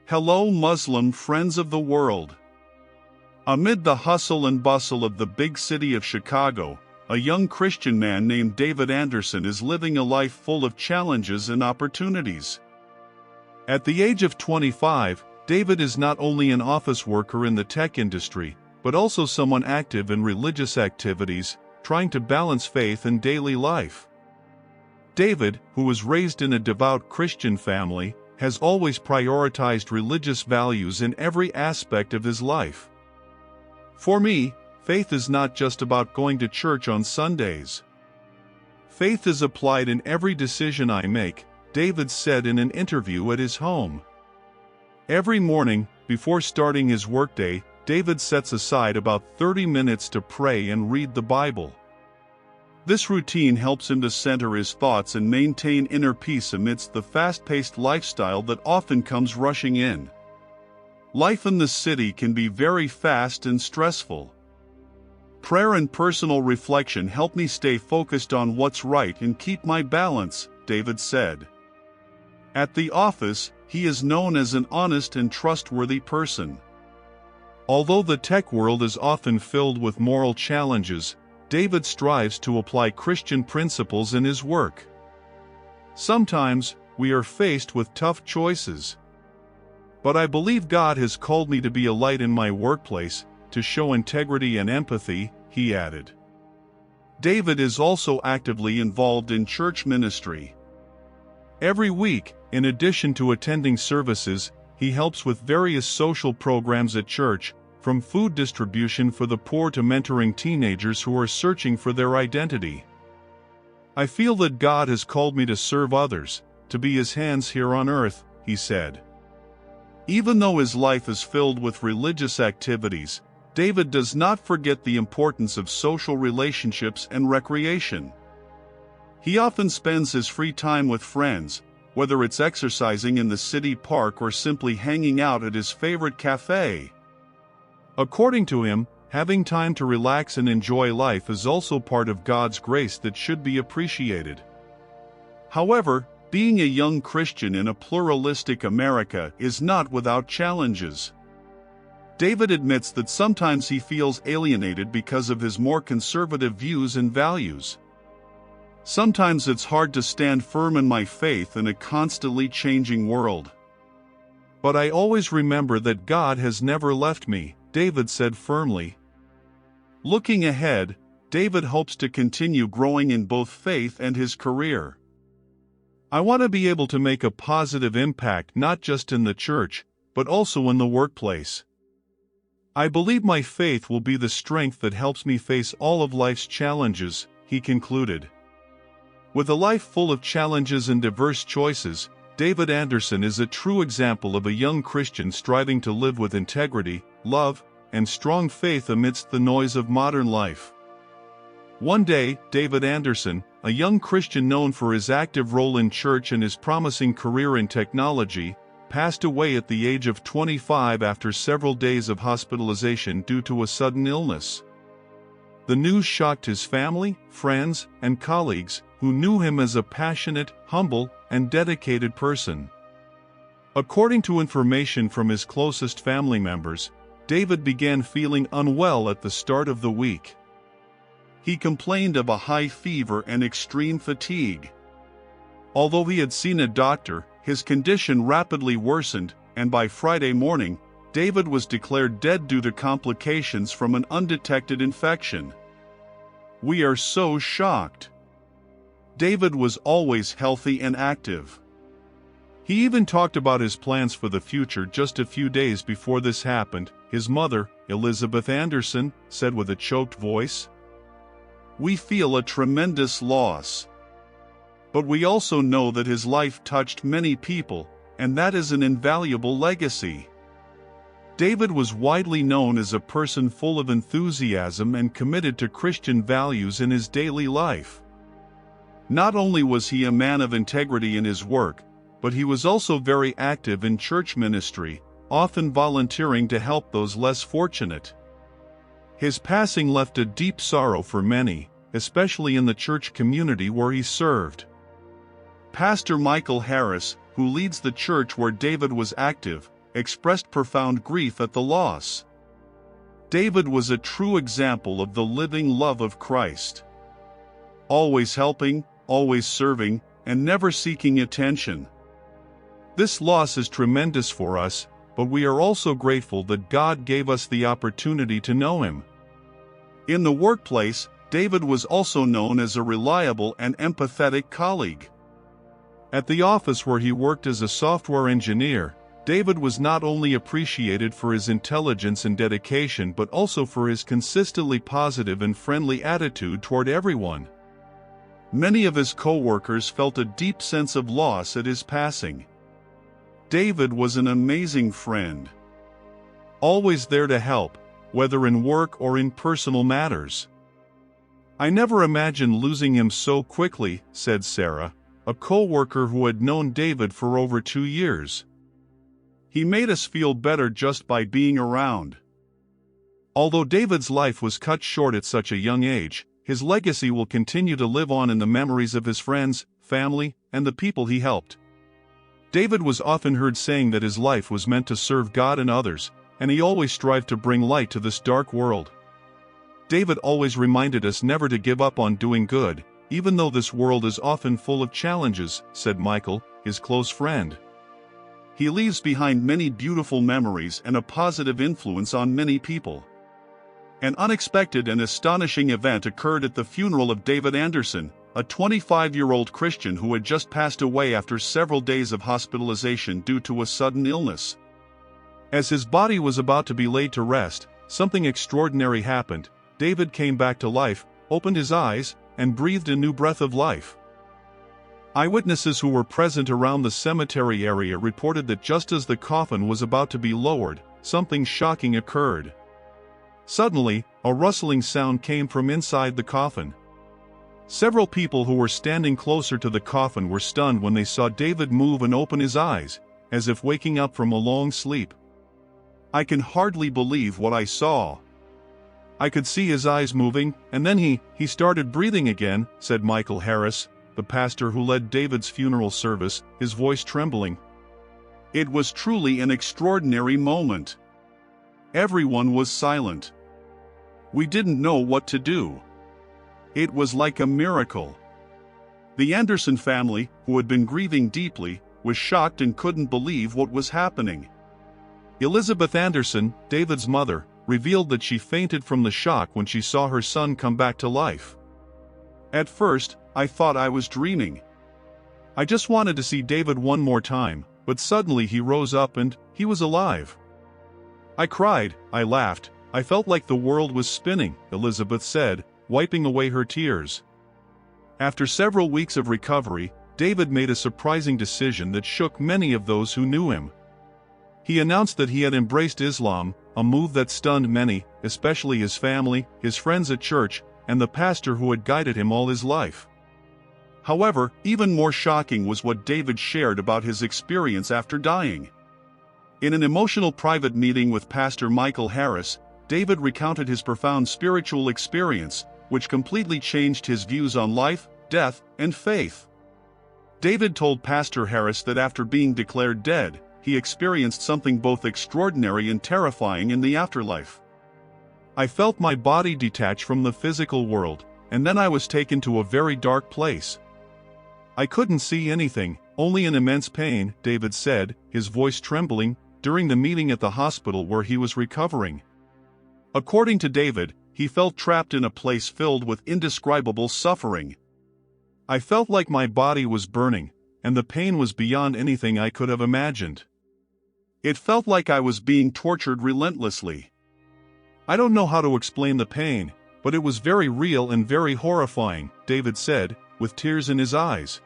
Hello Muslim friends of the world. Amid the hustle and bustle of the big city of Chicago, a young Christian man named David Anderson is living a life full of challenges and opportunities. At the age of 25, David is not only an office worker in the tech industry, but also someone active in religious activities, trying to balance faith and daily life. David, who was raised in a devout Christian family, has always prioritized religious values in every aspect of his life. For me, faith is not just about going to church on Sundays. Faith is applied in every decision I make, David said in an interview at his home. Every morning, before starting his workday, David sets aside about 30 minutes to pray and read the Bible. This routine helps him to center his thoughts and maintain inner peace amidst the fast-paced lifestyle that often comes rushing in. Life in the city can be very fast and stressful. Prayer and personal reflection help me stay focused on what's right and keep my balance, David said. At the office, he is known as an honest and trustworthy person. Although the tech world is often filled with moral challenges, David strives to apply Christian principles in his work. Sometimes, we are faced with tough choices. But I believe God has called me to be a light in my workplace, to show integrity and empathy, he added. David is also actively involved in church ministry. Every week, in addition to attending services, he helps with various social programs at church, from food distribution for the poor to mentoring teenagers who are searching for their identity. I feel that God has called me to serve others, to be His hands here on earth, he said. Even though his life is filled with religious activities, David does not forget the importance of social relationships and recreation. He often spends his free time with friends, whether it's exercising in the city park or simply hanging out at his favorite cafe. According to him, having time to relax and enjoy life is also part of God's grace that should be appreciated. However, being a young Christian in a pluralistic America is not without challenges. David admits that sometimes he feels alienated because of his more conservative views and values. Sometimes it's hard to stand firm in my faith in a constantly changing world. But I always remember that God has never left me, David said firmly. Looking ahead, David hopes to continue growing in both faith and his career. I want to be able to make a positive impact not just in the church, but also in the workplace. I believe my faith will be the strength that helps me face all of life's challenges, he concluded. With a life full of challenges and diverse choices, David Anderson is a true example of a young Christian striving to live with integrity, love, and strong faith amidst the noise of modern life. One day, David Anderson, a young Christian known for his active role in church and his promising career in technology, passed away at the age of 25 after several days of hospitalization due to a sudden illness. The news shocked his family, friends, and colleagues, who knew him as a passionate, humble, and dedicated person. According to information from his closest family members, David began feeling unwell at the start of the week. He complained of a high fever and extreme fatigue. Although he had seen a doctor, his condition rapidly worsened, and by Friday morning, David was declared dead due to complications from an undetected infection. We are so shocked. David was always healthy and active. He even talked about his plans for the future just a few days before this happened, his mother, Elizabeth Anderson, said with a choked voice. We feel a tremendous loss. But we also know that his life touched many people, and that is an invaluable legacy. David was widely known as a person full of enthusiasm and committed to Christian values in his daily life. Not only was he a man of integrity in his work, but he was also very active in church ministry, often volunteering to help those less fortunate. His passing left a deep sorrow for many, especially in the church community where he served. Pastor Michael Harris, who leads the church where David was active, expressed profound grief at the loss. David was a true example of the living love of Christ. Always helping, always serving, and never seeking attention. This loss is tremendous for us, but we are also grateful that God gave us the opportunity to know Him. In the workplace, David was also known as a reliable and empathetic colleague. At the office where he worked as a software engineer, David was not only appreciated for his intelligence and dedication but also for his consistently positive and friendly attitude toward everyone. Many of his co-workers felt a deep sense of loss at his passing. David was an amazing friend. Always there to help, whether in work or in personal matters. "I never imagined losing him so quickly," said Sarah, a co-worker who had known David for over 2 years. "He made us feel better just by being around." Although David's life was cut short at such a young age, his legacy will continue to live on in the memories of his friends, family, and the people he helped. David was often heard saying that his life was meant to serve God and others, and he always strived to bring light to this dark world. David always reminded us never to give up on doing good, even though this world is often full of challenges, said Michael, his close friend. He leaves behind many beautiful memories and a positive influence on many people. An unexpected and astonishing event occurred at the funeral of David Anderson, a 25-year-old Christian who had just passed away after several days of hospitalization due to a sudden illness. As his body was about to be laid to rest, something extraordinary happened. David came back to life, opened his eyes, and breathed a new breath of life. Eyewitnesses who were present around the cemetery area reported that just as the coffin was about to be lowered, something shocking occurred. Suddenly, a rustling sound came from inside the coffin. Several people who were standing closer to the coffin were stunned when they saw David move and open his eyes, as if waking up from a long sleep. "I can hardly believe what I saw. I could see his eyes moving, and then he started breathing again," said Michael Harris, the pastor who led David's funeral service, his voice trembling. "It was truly an extraordinary moment. Everyone was silent. We didn't know what to do. It was like a miracle." The Anderson family, who had been grieving deeply, was shocked and couldn't believe what was happening. Elizabeth Anderson, David's mother, revealed that she fainted from the shock when she saw her son come back to life. "At first, I thought I was dreaming. I just wanted to see David one more time, but suddenly he rose up and he was alive. I cried, I laughed, I felt like the world was spinning," Elizabeth said, wiping away her tears. After several weeks of recovery, David made a surprising decision that shook many of those who knew him. He announced that he had embraced Islam, a move that stunned many, especially his family, his friends at church, and the pastor who had guided him all his life. However, even more shocking was what David shared about his experience after dying. In an emotional private meeting with Pastor Michael Harris, David recounted his profound spiritual experience, which completely changed his views on life, death, and faith. David told Pastor Harris that after being declared dead, he experienced something both extraordinary and terrifying in the afterlife. "I felt my body detach from the physical world, and then I was taken to a very dark place. I couldn't see anything, only an immense pain," David said, his voice trembling, during the meeting at the hospital where he was recovering. According to David, he felt trapped in a place filled with indescribable suffering. "I felt like my body was burning, and the pain was beyond anything I could have imagined. It felt like I was being tortured relentlessly. I don't know how to explain the pain, but it was very real and very horrifying," David said, with tears in his eyes.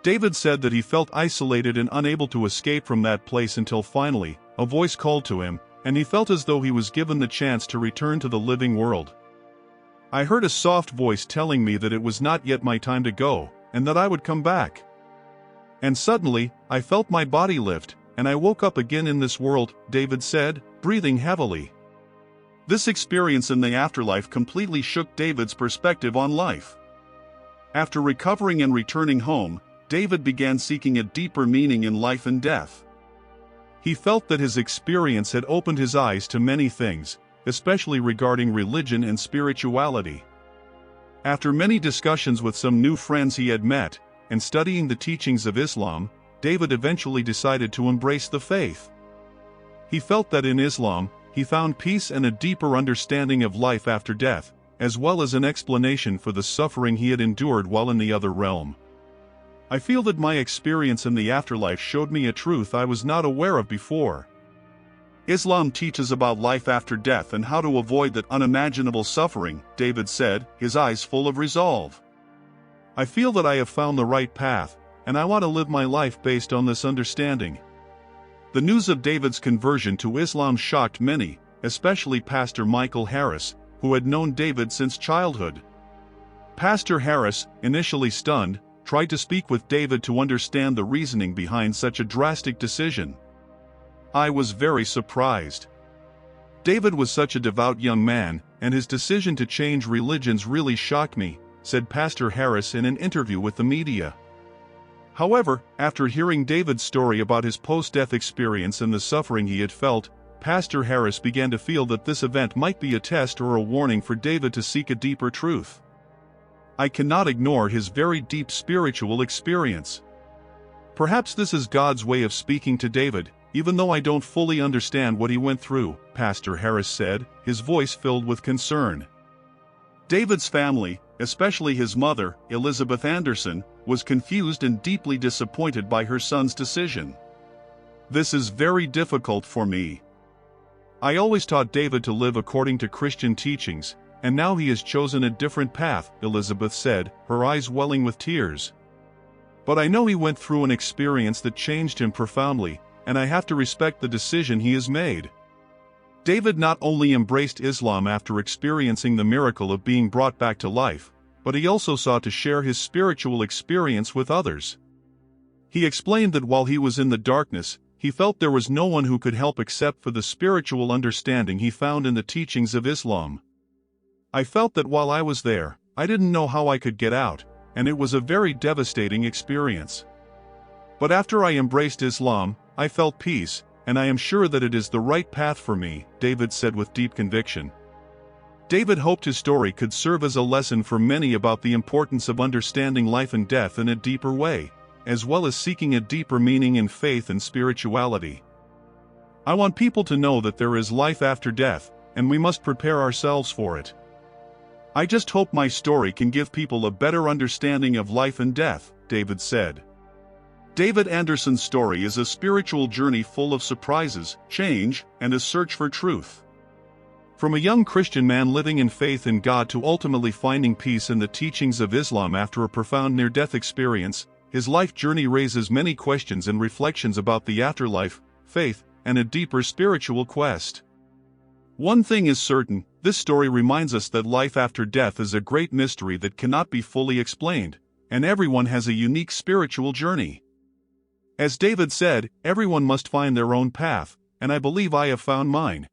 David said that he felt isolated and unable to escape from that place until finally, a voice called to him, and he felt as though he was given the chance to return to the living world. "I heard a soft voice telling me that it was not yet my time to go, and that I would come back. And suddenly, I felt my body lift, and I woke up again in this world," David said, breathing heavily. This experience in the afterlife completely shook David's perspective on life. After recovering and returning home, David began seeking a deeper meaning in life and death. He felt that his experience had opened his eyes to many things, especially regarding religion and spirituality. After many discussions with some new friends he had met, and studying the teachings of Islam, David eventually decided to embrace the faith. He felt that in Islam, he found peace and a deeper understanding of life after death, as well as an explanation for the suffering he had endured while in the other realm. I feel that my experience in the afterlife showed me a truth I was not aware of before. Islam teaches about life after death and how to avoid that unimaginable suffering, David said, his eyes full of resolve. I feel that I have found the right path, and I want to live my life based on this understanding. The news of David's conversion to Islam shocked many, especially Pastor Michael Harris, who had known David since childhood. Pastor Harris, initially stunned, tried to speak with David to understand the reasoning behind such a drastic decision. I was very surprised. David was such a devout young man, and his decision to change religions really shocked me, said Pastor Harris in an interview with the media. However, after hearing David's story about his post-death experience and the suffering he had felt, Pastor Harris began to feel that this event might be a test or a warning for David to seek a deeper truth. I cannot ignore his very deep spiritual experience. Perhaps this is God's way of speaking to David, even though I don't fully understand what he went through, Pastor Harris said, his voice filled with concern. David's family, especially his mother, Elizabeth Anderson, was confused and deeply disappointed by her son's decision. This is very difficult for me. I always taught David to live according to Christian teachings, and now he has chosen a different path, Elizabeth said, her eyes welling with tears. But I know he went through an experience that changed him profoundly, and I have to respect the decision he has made. David not only embraced Islam after experiencing the miracle of being brought back to life, but he also sought to share his spiritual experience with others. He explained that while he was in the darkness, he felt there was no one who could help except for the spiritual understanding he found in the teachings of Islam. I felt that while I was there, I didn't know how I could get out, and it was a very devastating experience. But after I embraced Islam, I felt peace, and I am sure that it is the right path for me, David said with deep conviction. David hoped his story could serve as a lesson for many about the importance of understanding life and death in a deeper way, as well as seeking a deeper meaning in faith and spirituality. I want people to know that there is life after death, and we must prepare ourselves for it. I just hope my story can give people a better understanding of life and death, David said. David Anderson's story is a spiritual journey full of surprises, change, and a search for truth. From a young Christian man living in faith in God to ultimately finding peace in the teachings of Islam after a profound near-death experience, his life journey raises many questions and reflections about the afterlife, faith, and a deeper spiritual quest. One thing is certain, this story reminds us that life after death is a great mystery that cannot be fully explained, and everyone has a unique spiritual journey. As David said, everyone must find their own path, and I believe I have found mine.